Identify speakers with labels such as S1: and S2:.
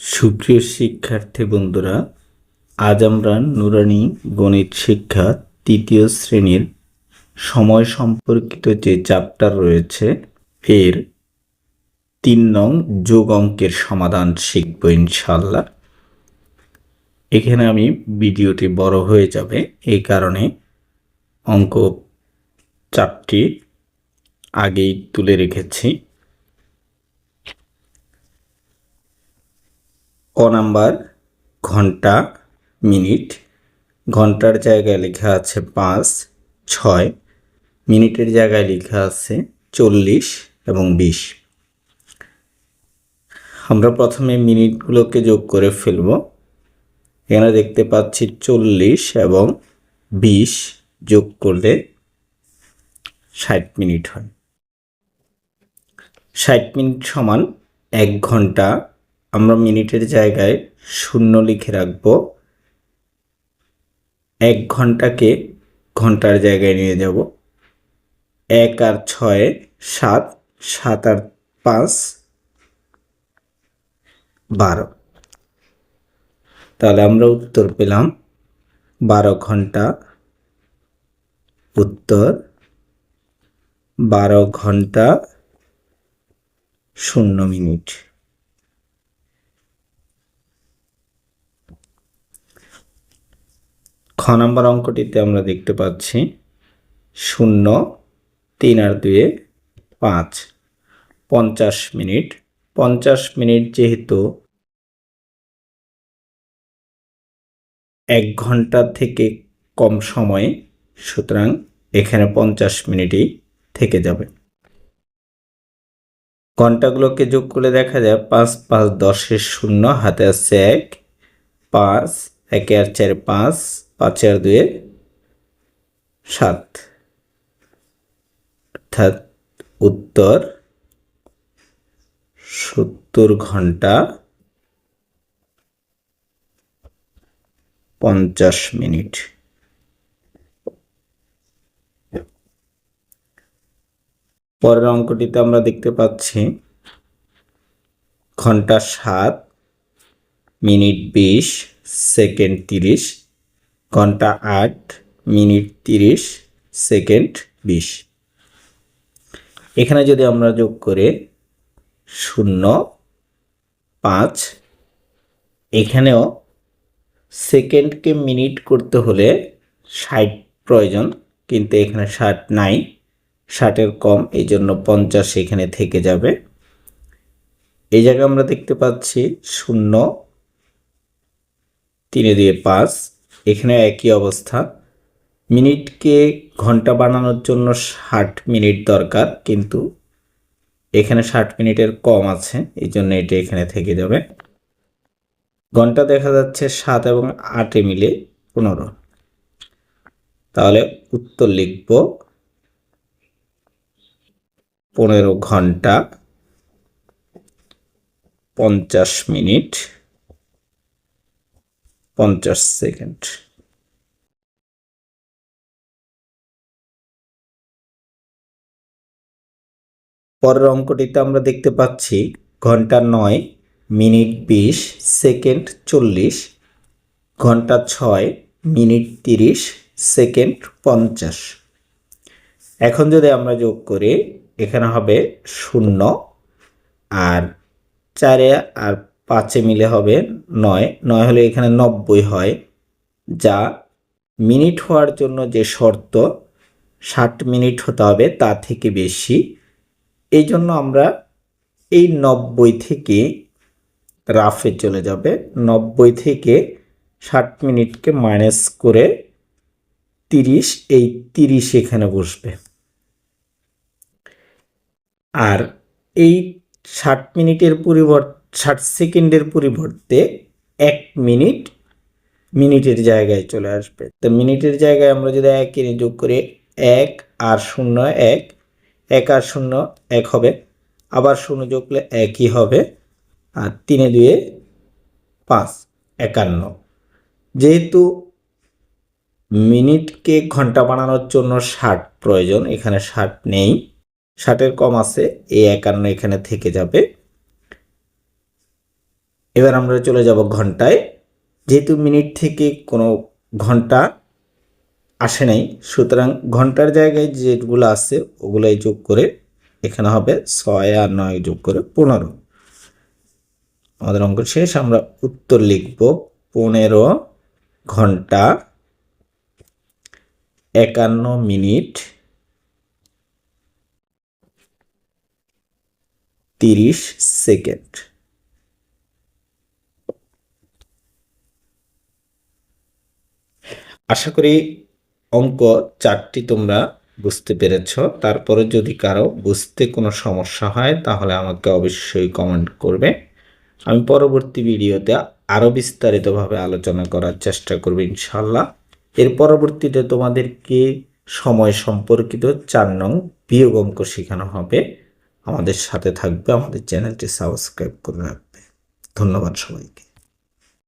S1: সুপ্রিয় শিক্ষার্থী বন্ধুরা, আজ আমরা নুরানি গণিত শিক্ষা তৃতীয় শ্রেণীর সময় সম্পর্কিত যে চ্যাপ্টার রয়েছে এর ৩ নং যোগ অঙ্কের সমাধান শিখব ইনশাআল্লাহ। এখানে আমি ভিডিওটি বড় হয়ে যাবে, এই কারণে অঙ্ক চারটি আগেই তুলে রেখেছি। ক নাম্বার ঘন্টা মিনিট, ঘন্টার জায়গায় লেখা আছে ৫, ৬, মিনিটের জায়গায় লেখা আছে ৪০ এবং ২০। আমরা প্রথমে মিনিটগুলোকে যোগ করে ফেলব। এখানে দেখতে পাচ্ছি ৪০ এবং ২০ যোগ করলে ৬০ মিনিট হয়। ৬০ মিনিট সমান ১ ঘন্টা। আমরা মিনিটের জায়গায় ০ লিখে রাখব। ১ ঘন্টাকে ঘন্টার জায়গায় নিয়ে যাব। ১ আর ৬ ৭, ৭ আর ৫ ১২। তাহলে আমরা উত্তর পেলাম ১২ ঘন্টা। উত্তর ১২ ঘন্টা ০ মিনিট। খ নম্বর অঙ্কটিতে আমরা দেখতে পাচ্ছি ০, ৩ আর ২ ৫, ৫০ মিনিট। ৫০ মিনিট যেহেতু ১ ঘন্টা থেকে কম সময়ে, সুতরাং এখানে ৫০ মিনিটই থেকে যাবে। ঘন্টাগুলোকে যোগ করলে দেখা যায় ৫, ৫, ১০ শূন্য, হাতে আছে ১, ৫, ১ আর ৪ ৫, ৫ আর ২ ৭, অর্থাৎ উত্তর ৭০ ঘন্টা ৫০ মিনিট। পরের অঙ্কটিতে আমরা দেখতে পাচ্ছি ঘন্টা ৭, মিনিট ২০, সেকেন্ড ৩০, ঘন্টা ৮, মিনিট ৩০, সেকেন্ড ২০। এখানে যদি আমরা যোগ করে ০, ৫, এখানেও সেকেন্ডকে মিনিট করতে হলে ৬০ প্রয়োজন, কিন্তু এখানে ৬০ নাই, ৬০-এর কম, এই জন্য ৫০ এখানে থেকে যাবে। এই জায়গায় আমরা দেখতে পাচ্ছি ০, ৩ দিয়ে ৫, এখানে একই অবস্থা। মিনিটকে ঘন্টা বানানোর জন্য ৬০ মিনিট দরকার, কিন্তু এখানে ৬০ মিনিটের কম আছে, এই জন্য এটা এখানে থেকে যাবে। ঘন্টা দেখা যাচ্ছে ৭ এবং ৮ মিলে ১৫। তাহলে উত্তর লিখব ১৫ ঘন্টা ৫০ মিনিট ৫০ সেকেন্ড। পরের অঙ্কটিতে আমরা দেখতে পাচ্ছি ঘন্টা ৯, মিনিট ২০, সেকেন্ড ৪০, ঘন্টা ৬, মিনিট ৩০, সেকেন্ড ৫০। এখন যদি আমরা যোগ করি, এখানে হবে ০ আর ৪ আর ৫ মিলে হবে ৯, ৯ হলে এখানে ৯০ হয়, যা মিনিট হওয়ার জন্য যে শর্ত ৬০ মিনিট হতে হবে তা থেকে বেশি। এই জন্য আমরা এই ৯০ থেকে রাফে চলে যাবে, ৯০ থেকে ৬০ মিনিটকে মাইনাস করে ৩০, এই ৩০ এখানে বসবে। আর এই ৬০ মিনিটের পরিবর্তে ৬০ সেকেন্ডের পরিবর্তে ১ মিনিট মিনিটের জায়গায় চলে আসবে। তো মিনিটের জায়গায় আমরা যদি ১ এনে যোগ করি, ১ আর ০ ১, ১ আর ০ ১ হবে, আবার ০ যোগ করলে ১ই হবে, আর ৩ ২ ৫, ৫১। যেহেতু মিনিটকে ঘন্টা বানানোর জন্য ৬০ প্রয়োজন, এখানে ৬০ নেই, ৬০-এর কম আছে, এই ৫১ এখানে থেকে যাবে। এবার আমরা চলে যাব ঘন্টায়। যেহেতু মিনিট থেকে কোনো ঘন্টা আসে নাই, সুতরাং ঘন্টার জায়গায় যেগুলো আছে ওগুলাই যোগ করে এখানে হবে 6 আর 9 যোগ করে 15। আমাদের অঙ্ক শেষ। আমরা উত্তর লিখব 15 ঘন্টা 51 মিনিট 30 সেকেন্ড। আশা করি অঙ্ক 4টি তোমরা বুঝতে পেরেছ। তারপরে যদি কারো বুঝতে কোনো সমস্যা হয় তাহলে আমাকে অবশ্যই কমেন্ট করবে। আমি পরবর্তী ভিডিওতে আরও বিস্তারিতভাবে আলোচনা করার চেষ্টা করব ইনশাল্লাহ। এর পরবর্তীতে তোমাদেরকে সময় সম্পর্কিত 4 নং বিয়োগ অঙ্ক শেখানো হবে। আমাদের সাথে থাকবে, আমাদের চ্যানেলটি সাবস্ক্রাইব করে রাখবে। ধন্যবাদ সবাইকে।